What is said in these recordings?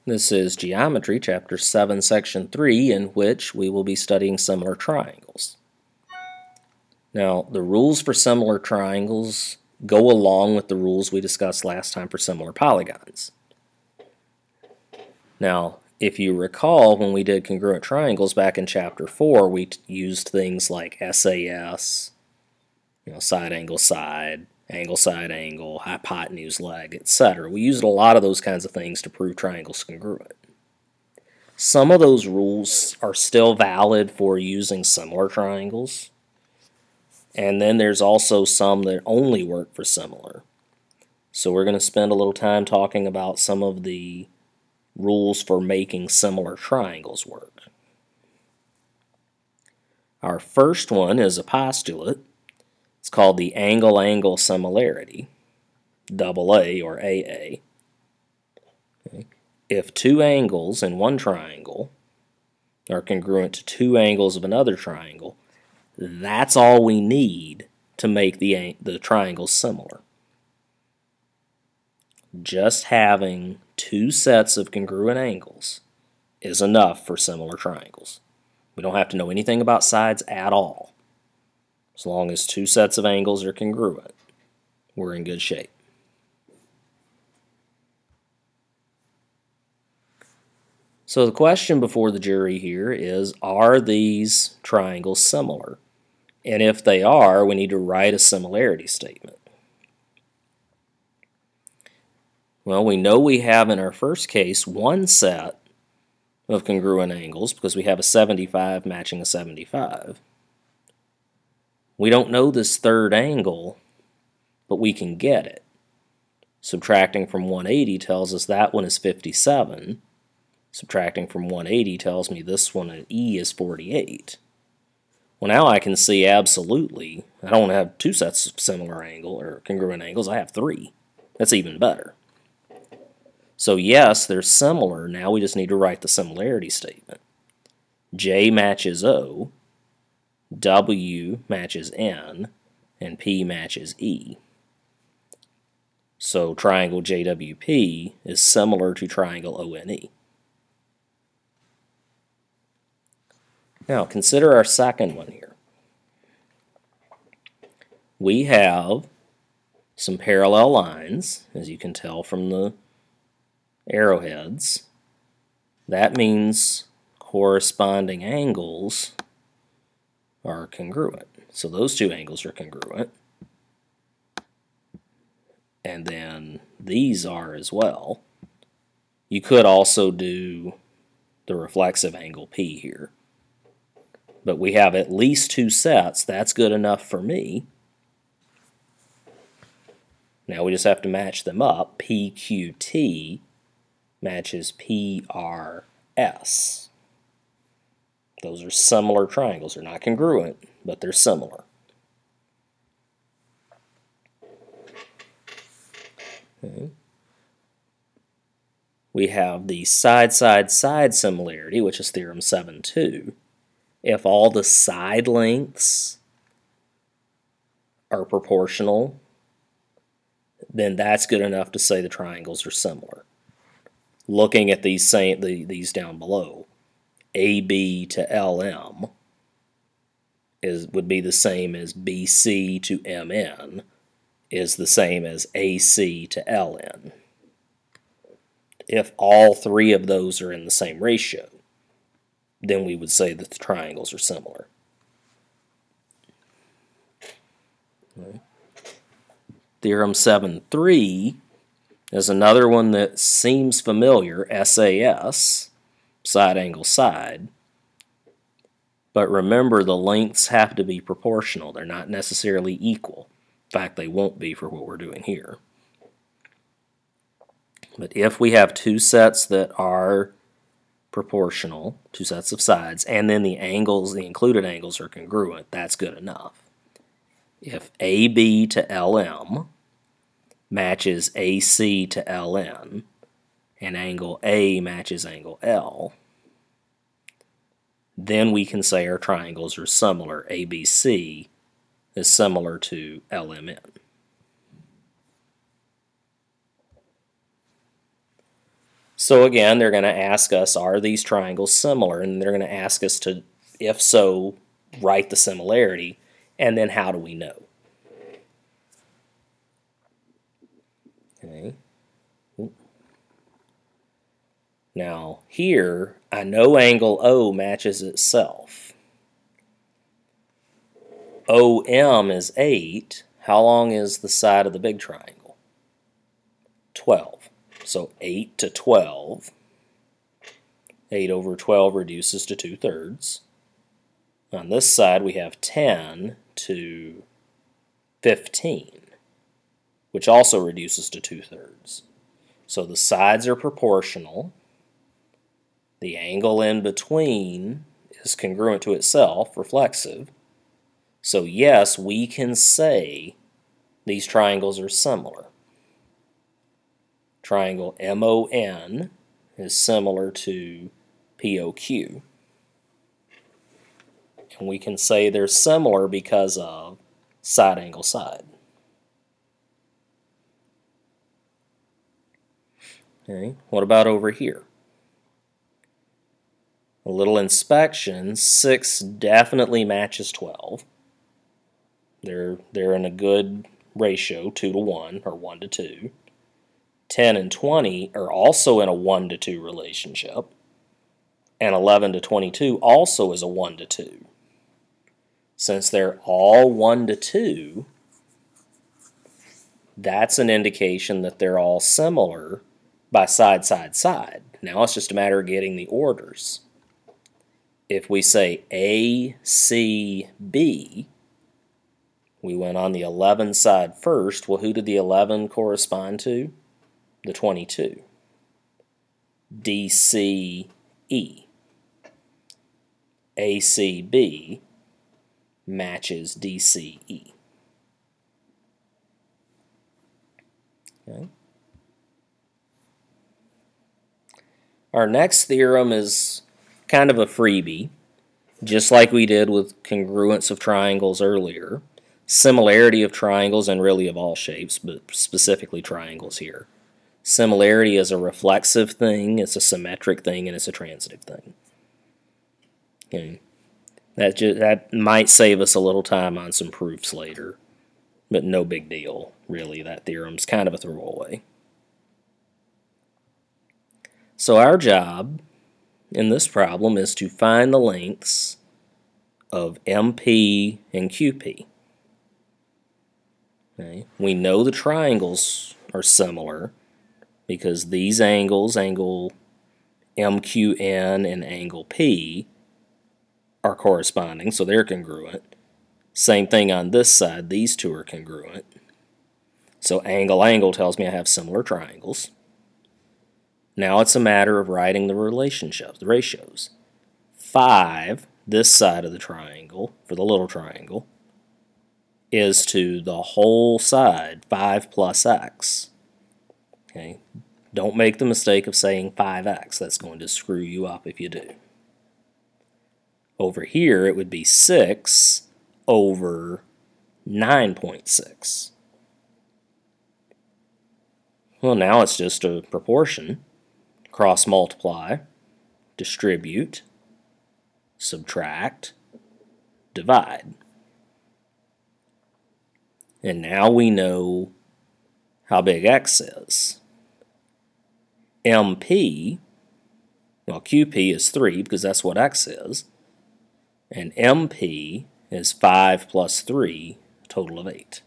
This is Geometry, Chapter 7, Section 3, in which we will be studying similar triangles. Now, the rules for similar triangles go along with the rules we discussed last time for similar polygons. Now, if you recall, when we did congruent triangles back in Chapter 4, we used things like SAS, side, angle, hypotenuse, leg, etc. We used a lot of those kinds of things to prove triangles congruent. Some of those rules are still valid for using similar triangles, and then there's also some that only work for similar. So we're going to spend a little time talking about some of the rules for making similar triangles work. Our first one is a postulate. It's called the angle-angle similarity, AA or AA. Okay. If two angles in one triangle are congruent to two angles of another triangle, that's all we need to make the triangles similar. Just having two sets of congruent angles is enough for similar triangles. We don't have to know anything about sides at all. As long as two sets of angles are congruent, we're in good shape. So the question before the jury here is, are these triangles similar? And if they are, we need to write a similarity statement. Well, we know we have in our first case one set of congruent angles because we have a 75 matching a 75. We don't know this third angle, but we can get it. Subtracting from 180 tells us that one is 57. Subtracting from 180 tells me this one at E is 48. Well, now I can see absolutely I don't have two sets of similar angle or congruent angles. I have three. That's even better. So yes, they're similar. Now we just need to write the similarity statement. J matches O, W matches N, and P matches E. So triangle JWP is similar to triangle ONE. Now consider our second one here. We have some parallel lines, as you can tell from the arrowheads. That means corresponding angles are congruent. So those two angles are congruent. And then these are as well. You could also do the reflexive angle P here. But we have at least two sets. That's good enough for me. Now we just have to match them up. PQT matches PRS. Those are similar triangles. They're not congruent, but they're similar. Okay. We have the side-side-side similarity, which is theorem 7-2. If all the side lengths are proportional, then that's good enough to say the triangles are similar. Looking at these down below, AB to LM would be the same as BC to MN is the same as AC to LN. If all three of those are in the same ratio, then we would say that the triangles are similar. Okay. Theorem 7-3 is another one that seems familiar, SAS, side angle side. But remember, the lengths have to be proportional. They're not necessarily equal. In fact, they won't be for what we're doing here. But if we have two sets that are proportional, two sets of sides, and then the included angles are congruent, that's good enough. If AB to LM matches AC to LN, and angle A matches angle L, then we can say our triangles are similar. ABC is similar to LMN. So again, they're going to ask us, are these triangles similar? And they're going to ask us to, if so, write the similarity, and then how do we know? Okay. Now here, I know angle O matches itself. OM is 8. How long is the side of the big triangle? 12. So 8 to 12. 8 over 12 reduces to 2/3. On this side we have 10 to 15, which also reduces to 2/3. So the sides are proportional. The angle in between is congruent to itself, reflexive. So yes, we can say these triangles are similar. Triangle MON is similar to POQ. And we can say they're similar because of side angle side. Okay, what about over here? A little inspection, 6 definitely matches 12. They're in a good ratio, 2 to 1 or 1 to 2. 10 and 20 are also in a 1 to 2 relationship. And 11 to 22 also is a 1 to 2. Since they're all 1 to 2, that's an indication that they're all similar by side, side, side. Now it's just a matter of getting the orders. If we say A, C, B, we went on the 11 side first. Well, who did the 11 correspond to? The 22. D, C, E. A, C, B matches D, C, E. Okay. Our next theorem is kind of a freebie, just like we did with congruence of triangles earlier. Similarity of triangles and really of all shapes, but specifically triangles here. Similarity is a reflexive thing, it's a symmetric thing, and it's a transitive thing. Okay. That might save us a little time on some proofs later, but no big deal, really. That theorem's kind of a throwaway. So our job in this problem is to find the lengths of MP and QP. Okay. We know the triangles are similar because these angles, angle MQN and angle P, are corresponding, so they're congruent. Same thing on this side, these two are congruent. So angle tells me I have similar triangles. Now it's a matter of writing the relationships, the ratios. 5, this side of the triangle, for the little triangle, is to the whole side, 5 plus x. Okay, don't make the mistake of saying 5x. That's going to screw you up if you do. Over here, it would be 6 over 9.6. Well, now it's just a proportion. Cross multiply, distribute, subtract, divide. And now we know how big x is. MP, well, QP is 3 because that's what x is. And MP is 5 plus 3, a total of 8.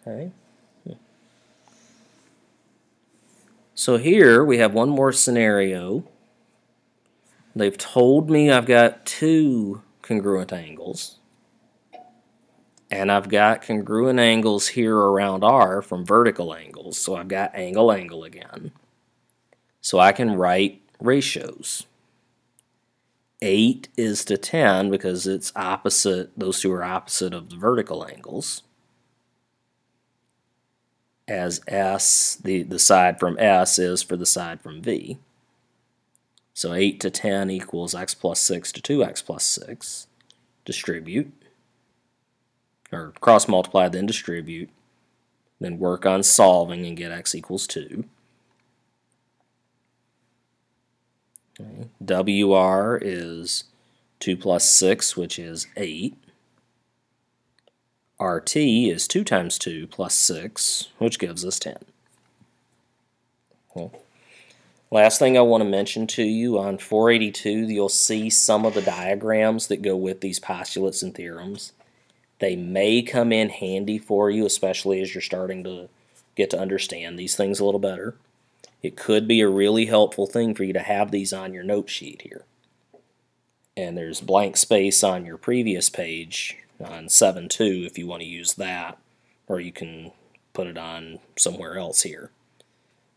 Okay. So here we have one more scenario. They've told me I've got 2 congruent angles. And I've got congruent angles here around R from vertical angles. So I've got angle again. So I can write ratios. 8 is to 10 because it's opposite, those two are opposite of the vertical angles. As S, the side from S is for the side from V. So 8 to 10 equals x plus 6 to 2x plus 6. Distribute, or cross multiply, then distribute. Then work on solving and get x equals 2. Okay. WR is 2 plus 6, which is 8. RT is 2 times 2 plus 6, which gives us 10. Okay. Last thing I want to mention to you, on 482, you'll see some of the diagrams that go with these postulates and theorems. They may come in handy for you, especially as you're starting to get to understand these things a little better. It could be a really helpful thing for you to have these on your note sheet here. And there's blank space on your previous page on 7.2 if you want to use that, or you can put it on somewhere else here.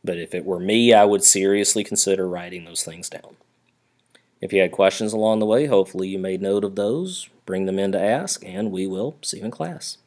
But if it were me, I would seriously consider writing those things down. If you had questions along the way, hopefully you made note of those, bring them in to ask, and we will see you in class.